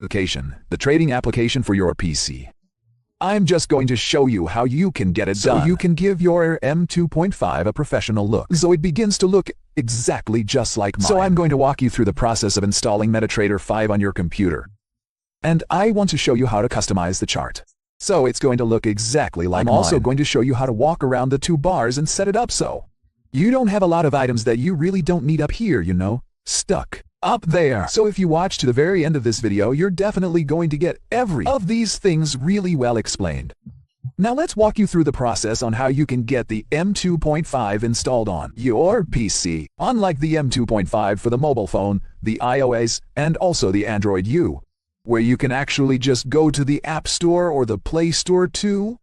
application, the trading application for your PC. I'm just going to show you how you can get it done. So you can give your M2.5 a professional look, so it begins to look exactly just like mine. So I'm going to walk you through the process of installing MetaTrader 5 on your computer. And I want to show you how to customize the chart. So it's going to look exactly like mine. I'm also going to show you how to walk around the two bars and set it up so you don't have a lot of items that you really don't need up here, stuck up there. So if you watch to the very end of this video, you're definitely going to get every of these things really well explained. Now let's walk you through the process on how you can get the M2.5 installed on your PC. Unlike the M2.5 for the mobile phone, the iOS, and also the Android U, where you can actually just go to the App Store or the Play Store to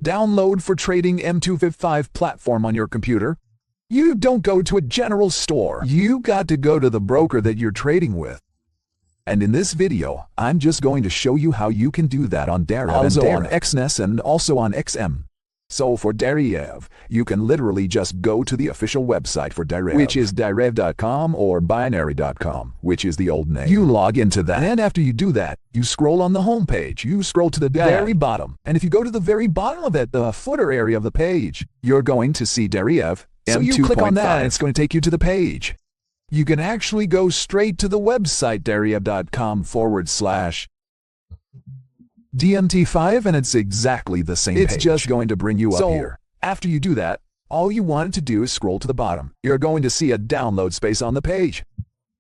download for trading M2.5 platform on your computer. You don't go to a general store. You got to go to the broker that you're trading with. And in this video, I'm just going to show you how you can do that on Deriv, also on Exness, and also on XM. So for Deriv, you can literally just go to the official website for Deriv, which is deriv.com or binary.com, which is the old name. You log into that, and after you do that, you scroll on the home page. You scroll to the very bottom, and if you go to the very bottom of it, the footer area of the page, you're going to see Deriv. So you click on that, and it's going to take you to the page. You can actually go straight to the website deriv.com/DMT5, and it's exactly the same page. It's just going to bring you up here. After you do that, all you want to do is scroll to the bottom. You're going to see a download space on the page.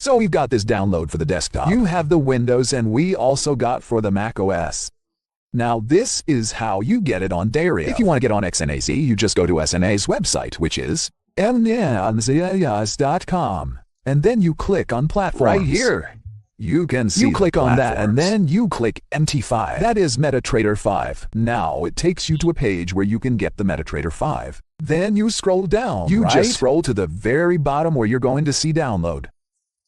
So we've got this download for the desktop. You have the Windows, and we also got for the Mac OS. Now this is how you get it on Deriv. If you want to get on XNAZ, you just go to SNA's website, which is exnesssignup.com, and then you click on platforms. Right here, you can see. You click on that, and then you click MT5. That is MetaTrader 5. Now it takes you to a page where you can get the MetaTrader 5. Then you scroll down. You just scroll to the very bottom where you're going to see download.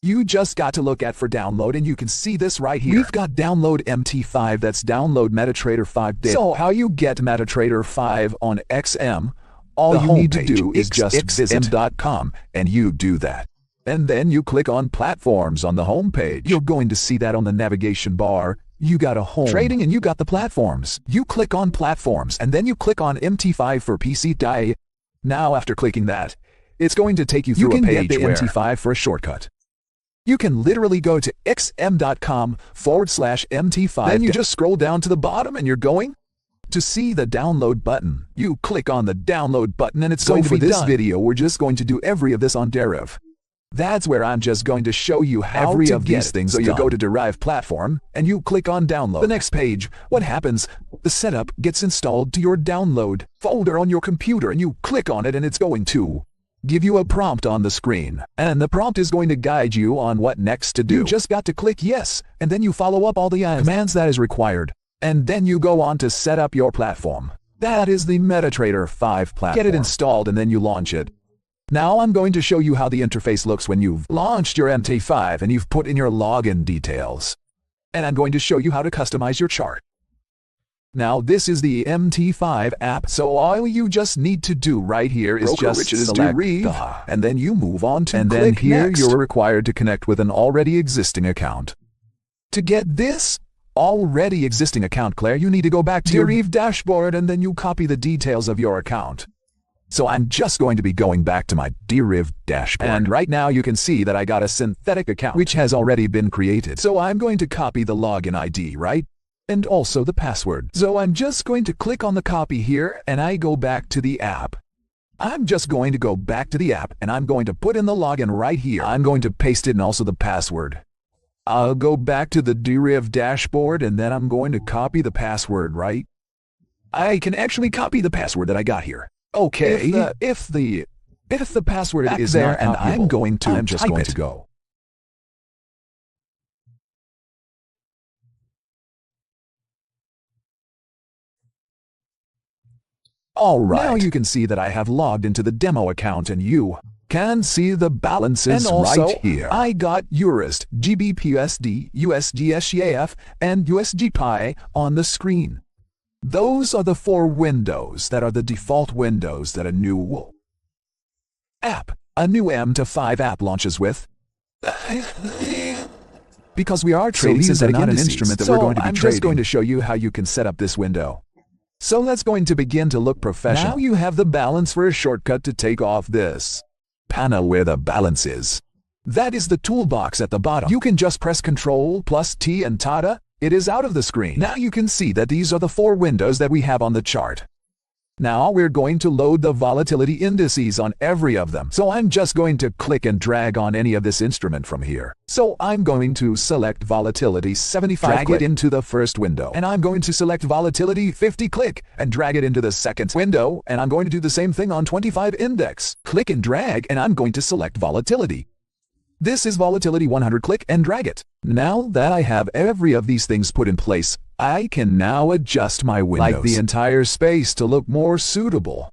You just got to look at for download, and you can see this right here. We've got download MT5, that's download MetaTrader 5 data. So how you get MetaTrader 5 on XM, all you need to do is just visit xm.com, and you do that. And then you click on platforms on the home page. You're going to see that on the navigation bar. You got a home trading, and you got the platforms. You click on platforms, and then you click on MT5 for PC. Now after clicking that, it's going to take you through a page where MT5 for a shortcut. You can literally go to xm.com/MT5. Then you just scroll down to the bottom, and you're going to see the download button. You click on the download button, and it's going to be done. For this video, we're just going to do every of this on Deriv. That's where I'm just going to show you how every of these things. So you go to Deriv platform, and you click on download. The next page, what happens? The setup gets installed to your download folder on your computer, and you click on it, and it's going to give you a prompt on the screen, and the prompt is going to guide you on what next to do. You just got to click yes, and then you follow up all the commands that is required, and then you go on to set up your platform. That is the MetaTrader 5 platform. Get it installed, and then you launch it. Now I'm going to show you how the interface looks when you've launched your MT5 and you've put in your login details. And I'm going to show you how to customize your chart. Now this is the MT5 app, so all you just need to do right here is just select and then you move on to, and then here you're required to connect with an already existing account. To get this already existing account, Claire, you need to go back to your Deriv dashboard, and then you copy the details of your account. So I'm just going to be going back to my Deriv dashboard, and right now you can see that I got a synthetic account which has already been created. So I'm going to copy the login ID, right? And also the password. So I'm just going to click on the copy here, and I go back to the app. I'm just going to go back to the app, and I'm going to put in the login right here. I'm going to paste it and also the password. I'll go back to the Deriv dashboard, and then I'm going to copy the password, right? I can actually copy the password that I got here. Okay, if the password is there, and I'm just going to go. Alright, now you can see that I have logged into the demo account, and you can see the balances and also, right here. I got Eurist, GBPUSD, USD and USD on the screen. Those are the 4 windows that are the default windows that a new app, a new M to 5 app launches with. because we are trading these are not an indices. instrument that we're going to be I'm trading. just going to show you how you can set up this window. So let's going to begin to look professional. Now you have the balance for a shortcut to take off this panel where the balance is. That is the toolbox at the bottom. You can just press Ctrl plus T and tada, it is out of the screen. Now you can see that these are the 4 windows that we have on the chart. Now we're going to load the volatility indices on every of them. So I'm just going to click and drag on any of this instrument from here. So I'm going to select volatility 75, drag it into the first window. And I'm going to select volatility 50, click, and drag it into the second window. And I'm going to do the same thing on 25 index. Click and drag, and I'm going to select volatility. This is volatility 100, click and drag it. Now that I have every of these things put in place, I can now adjust my windows, like the entire space, to look more suitable.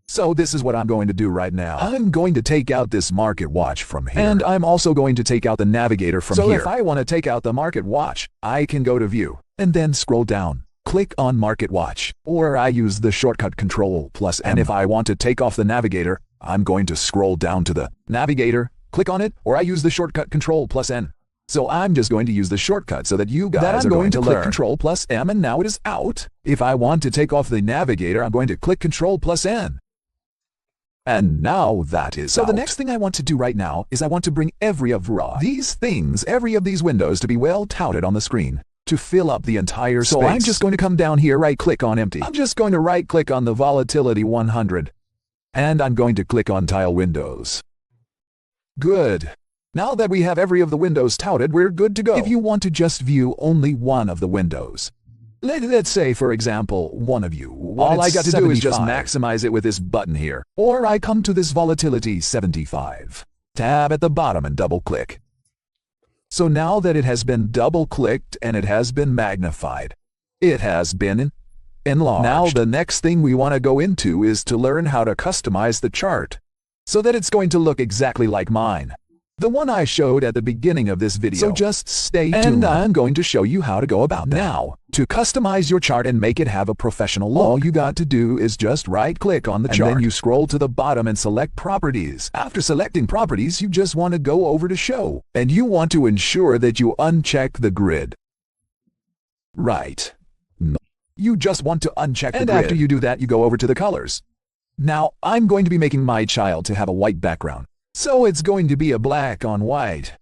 So this is what I'm going to do right now. I'm going to take out this market watch from here. And I'm also going to take out the navigator from here. So if I want to take out the market watch, I can go to view and then scroll down. Click on market watch, or I use the shortcut Ctrl plus M. And if I want to take off the navigator, I'm going to scroll down to the navigator, click on it, or I use the shortcut Ctrl plus N. So I'm just going to use the shortcut so that you guys are going to click Ctrl plus M, and now it is out. If I want to take off the navigator, I'm going to click Ctrl plus N. And now that is out. So the next thing I want to do right now is I want to bring every of these things, every of these windows, to be well touted on the screen to fill up the entire space. So I'm just going to come down here, right click on empty. I'm just going to right click on the volatility 100. And I'm going to click on tile windows. Good. Now that we have every of the windows touted, we're good to go. If you want to just view only one of the windows, let's say, for example, one of you, all I got to do is just maximize it with this button here. Or I come to this volatility 75, tab at the bottom and double click. So now that it has been double clicked and it has been magnified, it has been enlarged. Now the next thing we want to go into is to learn how to customize the chart so that it's going to look exactly like mine, the one I showed at the beginning of this video. So just stay tuned, and I'm going to show you how to go about that. Now, to customize your chart and make it have a professional look, all you got to do is just right-click on the chart, and then you scroll to the bottom and select Properties. After selecting Properties, you just want to go over to Show, and you want to ensure that you uncheck the grid. Right. No. You just want to uncheck the grid. And after you do that, you go over to the colors. Now, I'm going to be making my child to have a white background, so it's going to be a black on white.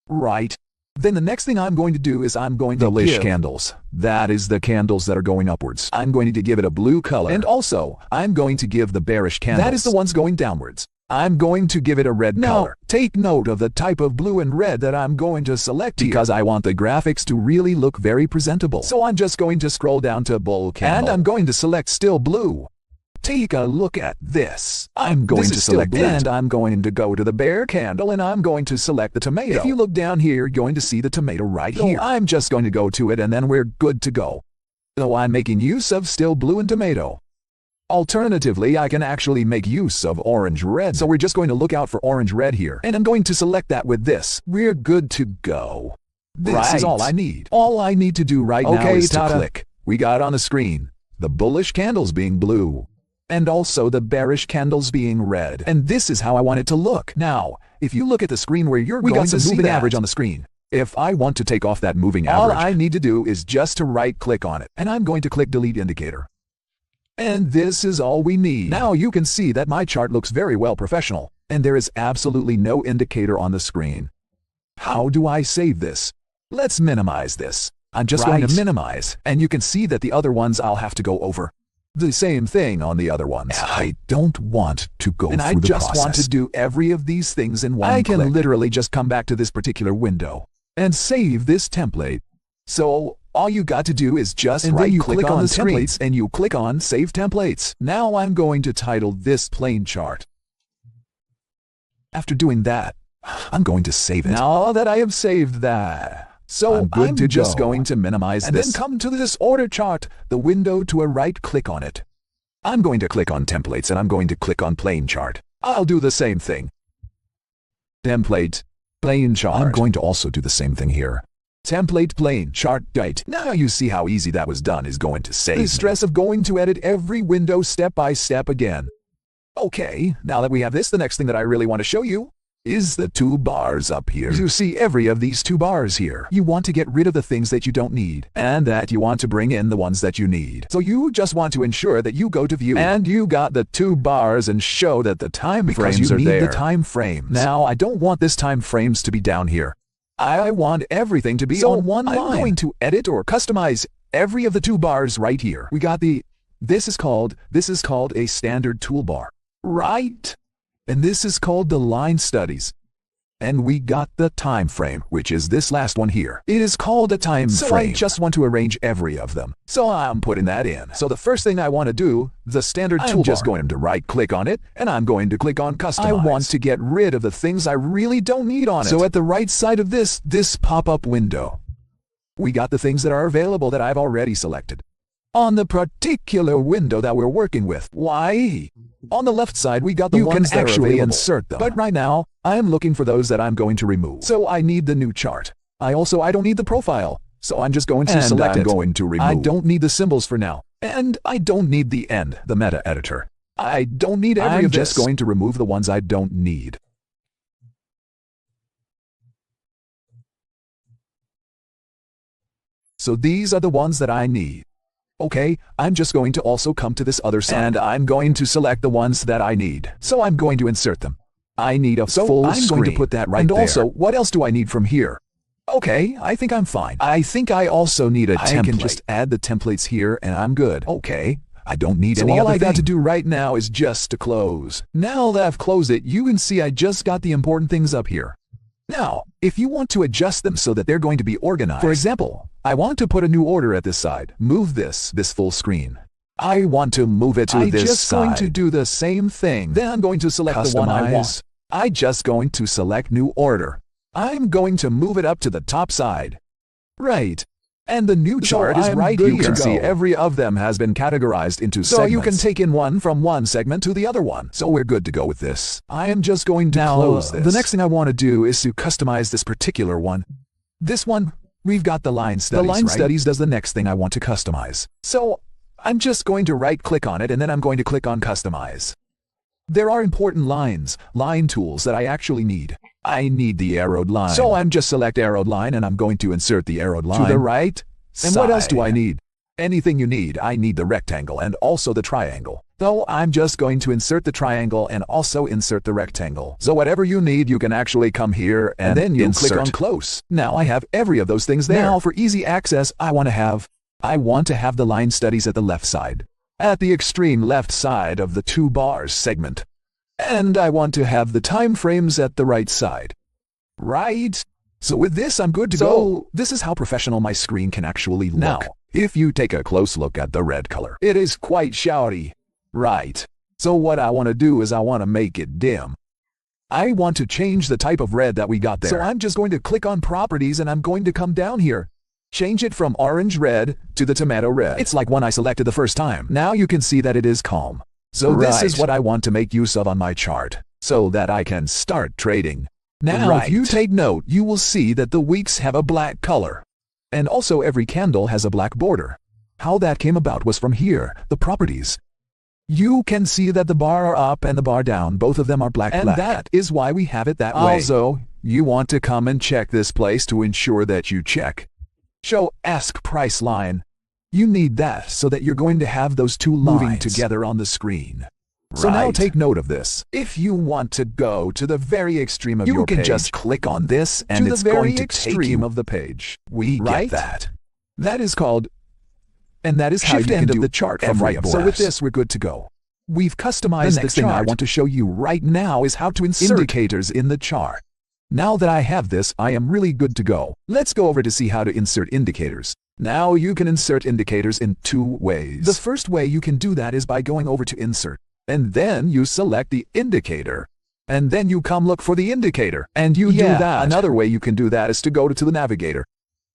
Right. Then the next thing I'm going to do is I'm going to give the bullish candles. That is the candles that are going upwards. I'm going to give it a blue color. And also, I'm going to give the bearish candles. That is the ones going downwards. I'm going to give it a red color. Take note of the type of blue and red that I'm going to select because I want the graphics to really look very presentable. So I'm just going to scroll down to bull candle. And I'm going to select still blue. Take a look at this. I'm going to select it, and I'm going to go to the bear candle, and I'm going to select the tomato. If you look down here, you're going to see the tomato right here. I'm just going to go to it, and then we're good to go. So I'm making use of still blue and tomato. Alternatively, I can actually make use of orange red. So we're just going to look out for orange red here, and I'm going to select that with this. We're good to go. This is all I need. All I need to do right now is to click. We got on the screen the bullish candles being blue, and also the bearish candles being red. And this is how I want it to look. Now, if you look at the screen where you're going to see moving average on the screen, if I want to take off that moving average, all I need to do is just to right-click on it, and I'm going to click Delete Indicator. And this is all we need. Now you can see that my chart looks very well professional, and there is absolutely no indicator on the screen. How do I save this? Let's minimize this. I'm just going to minimize, and you can see that the other ones I'll have to go over. The same thing on the other ones. I don't want to go through the process. And I just want to do every of these things in one click. I can literally just come back to this particular window and save this template. So all you got to do is just right-click on the templates, and you click on Save Templates. Now I'm going to title this plain chart. After doing that, I'm going to save it. Now that I have saved that, so I'm just going to minimize this. And then come to this order chart, the window to a right click on it. I'm going to click on templates, and I'm going to click on plain chart. I'll do the same thing. Template, plain chart. I'm going to also do the same thing here. Template, plain chart, date. Now you see how easy that was done is going to save the stress of going to edit every window step by step again. Okay, now that we have this, the next thing that I really want to show you is the two bars up here. You see every of these two bars here. You want to get rid of the things that you don't need, and that you want to bring in the ones that you need. So you just want to ensure that you go to view, and you got the two bars and show that the time frames are there. You need the time frames. Now, I don't want this time frames to be down here. I want everything to be on one line. I'm going to edit or customize every of the two bars right here. We got this is called a standard toolbar, right? And this is called the line studies. And we got the time frame, which is this last one here. It is called a time frame. So I just want to arrange every of them. So I'm putting that in. So the first thing I want to do, the standard toolbar. I'm just going to right click on it, and I'm going to click on customize. I want to get rid of the things I really don't need on it. So at the right side of this pop-up window, we got the things that are available that I've already selected on the particular window that we're working with. Why? On the left side, we got the ones that are available. You can actually insert them. But right now, I'm looking for those that I'm going to remove. So I need the new chart. I don't need the profile. So I'm just going to select it. I'm going to remove. I don't need the symbols for now. And I don't need the meta editor. I don't need every of this. I'm just going to remove the ones I don't need. So these are the ones that I need. Okay, I'm just going to also come to this other side, and I'm going to select the ones that I need. So I'm going to insert them. I need a full screen. I'm going to put that right there. And also, what else do I need from here? Okay, I think I'm fine. I think I also need a template. I can just add the templates here, and I'm good. Okay, I don't need any other thing. All I got to do right now is just to close. Now that I've closed it, you can see I just got the important things up here. Now, if you want to adjust them so that they're going to be organized, for example, I want to put a new order at this side. Move this full screen. I want to move it to this side. I'm just going to do the same thing. Then I'm going to select the one I want. I'm just going to select new order. I'm going to move it up to the top side. Right. And the new chart is right here. You can see every of them has been categorized into segments. So you can take in one from one segment to the other one. So we're good to go with this. I am just going to close this. The next thing I want to do is to customize this particular one. This one, we've got the line studies, The line studies does the next thing I want to customize. So I'm just going to right-click on it, and then I'm going to click on Customize. There are important line tools that I actually need. I need the arrowed line. So I'm just select arrowed line, and I'm going to insert the arrowed line to the right side. And what else do I need? Anything you need. I need the rectangle and also the triangle. Though I'm just going to insert the triangle and also insert the rectangle. So whatever you need, you can actually come here and then you click on close. Now I have every of those things there. Now for easy access, I want to have the line studies at the left side, at the extreme left side of the two bars segment. And I want to have the time frames at the right side. Right? So with this, I'm good to go. This is how professional my screen can actually look. Now, if you take a close look at the red color, it is quite shouty. Right. So what I want to do is I want to make it dim. I want to change the type of red that we got there. So I'm just going to click on properties, and I'm going to come down here. Change it from orange red to the tomato red. It's like one I selected the first time. Now you can see that it is calm. So this is what I want to make use of on my chart, so that I can start trading. Now, if you take note, you will see that the weeks have a black color. And also every candle has a black border. How that came about was from here, the properties. You can see that the bar up and the bar down, both of them are black. And that is why we have it that way. Also, you want to come and check this place to ensure that you check. Show ask price line. You need that so that you're going to have those two moving together on the screen. So now take note of this. If you want to go to the very extreme of your page, you can just click on this and it's going to take you of the page. We get that. That is called, and that is how you can do the chart from right. So with this, we're good to go. We've customized the next thing I want to show you right now is how to insert indicators in the chart. Now that I have this, I am really good to go. Let's go over to see how to insert indicators. Now you can insert indicators in two ways. The first way you can do that is by going over to Insert, and then you select the indicator, and then you come look for the indicator, and you do that. Another way you can do that is to go to the navigator.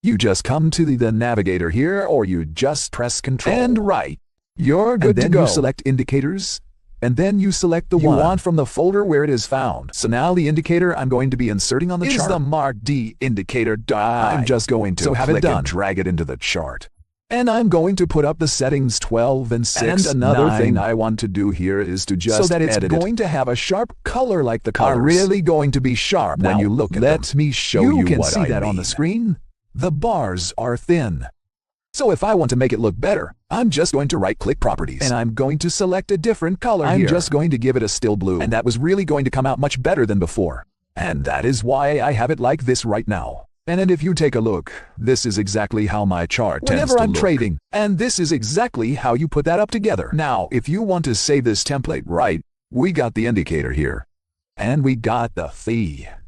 You just come to the navigator here, or you just press Control and right. You're good to go. You select indicators, and then you select the one you want from the folder where it is found. So now the indicator I'm going to be inserting on the chart is the Mark D indicator. I'm just going to click and drag it into the chart. And I'm going to put up the settings 12 and 6. And another thing I want to do here is to just so that it's going to have a sharp color like the colors. Are really going to be sharp when you look at them. Let me show you what I mean. You can see that on the screen. The bars are thin. So if I want to make it look better, I'm just going to right-click Properties. And I'm going to select a different color here. I'm just going to give it a still blue. And that was really going to come out much better than before. And that is why I have it like this right now. And if you take a look, this is exactly how my chart tends to look whenever I'm trading. And this is exactly how you put that up together. Now, if you want to save this template right, we got the indicator here. And we got the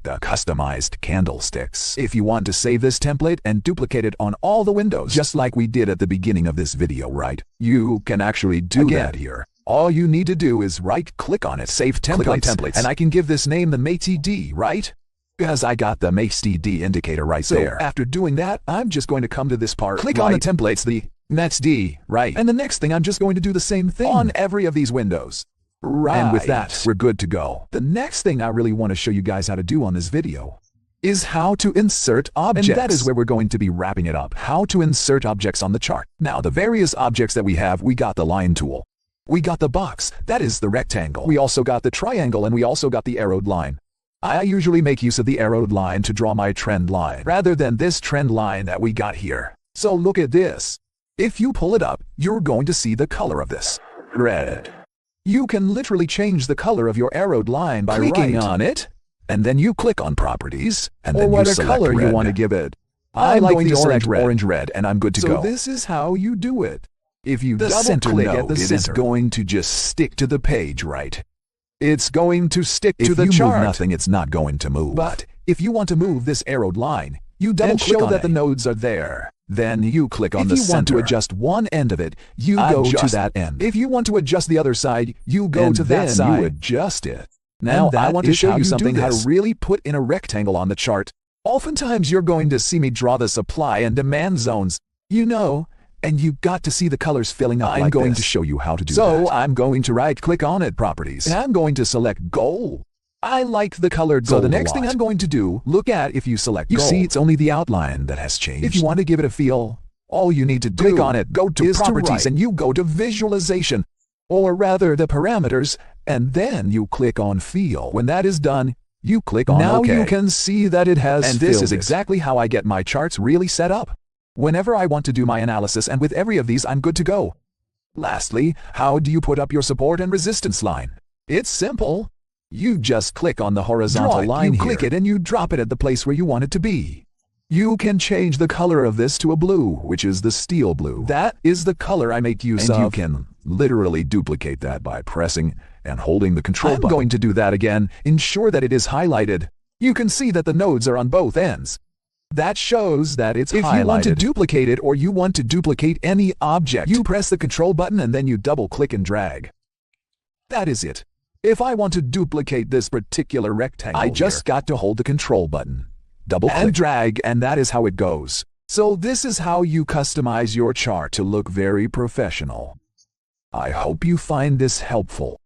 customized candlesticks. If you want to save this template and duplicate it on all the windows, just like we did at the beginning of this video, right? You can actually do that here. All you need to do is right-click on it, Save Templates, and I can give this name the MT4, right? Because I got the MT4 indicator right there. After doing that, I'm just going to come to this part, click on the templates, the MT4, right? And the next thing, I'm just going to do the same thing on every of these windows. Right. And with that, we're good to go. The next thing I really want to show you guys how to do on this video is how to insert objects. And that is where we're going to be wrapping it up. How to insert objects on the chart. Now, the various objects that we have, we got the line tool. We got the box, that is the rectangle. We also got the triangle, and we also got the arrowed line. I usually make use of the arrowed line to draw my trend line, rather than this trend line that we got here. So look at this. If you pull it up, you're going to see the color of this. Red. You can literally change the color of your arrowed line by clicking on it, and then you click on Properties, and then you select color you want to give it. I'm going to select orange red, and I'm good to go. So this is how you do it. If you double-click at the center, it is going to just stick to the page, right? It's going to stick to the chart. If you move nothing, it's not going to move. But if you want to move this arrowed line, you double-click on that the nodes are there. Then you click on the center. If you want to adjust one end of it, you go to that end. If you want to adjust the other side, you go to that side. You adjust it. Now I want to show you something how to really put in a rectangle on the chart. Oftentimes you're going to see me draw the supply and demand zones, and you got to see the colors filling up like this. I'm going to show you how to do that. So I'm going to right-click on it, Properties, and I'm going to select Gold. I like the color gold. So the next thing I'm going to do, look at if you select gold. You see it's only the outline that has changed. If you want to give it a feel, all you need to do, click on it, go to Properties, and you go to Visualization, or rather the parameters, and then you click on Feel. When that is done, you click on OK. Now you can see that it has filled. And this is exactly how I get my charts really set up. Whenever I want to do my analysis, and with every of these, I'm good to go. Lastly, how do you put up your support and resistance line? It's simple. You just click on the horizontal line here. You click it and you drop it at the place where you want it to be. You can change the color of this to a blue, which is the steel blue. That is the color I make use of. And you can literally duplicate that by pressing and holding the control button. I'm going to do that again. Ensure that it is highlighted. You can see that the nodes are on both ends. That shows that it's highlighted. If you want to duplicate it or you want to duplicate any object, you press the control button and then you double-click and drag. That is it. If I want to duplicate this particular rectangle, I just got to hold the control button, double-click and drag, and that is how it goes. So this is how you customize your chart to look very professional. I hope you find this helpful.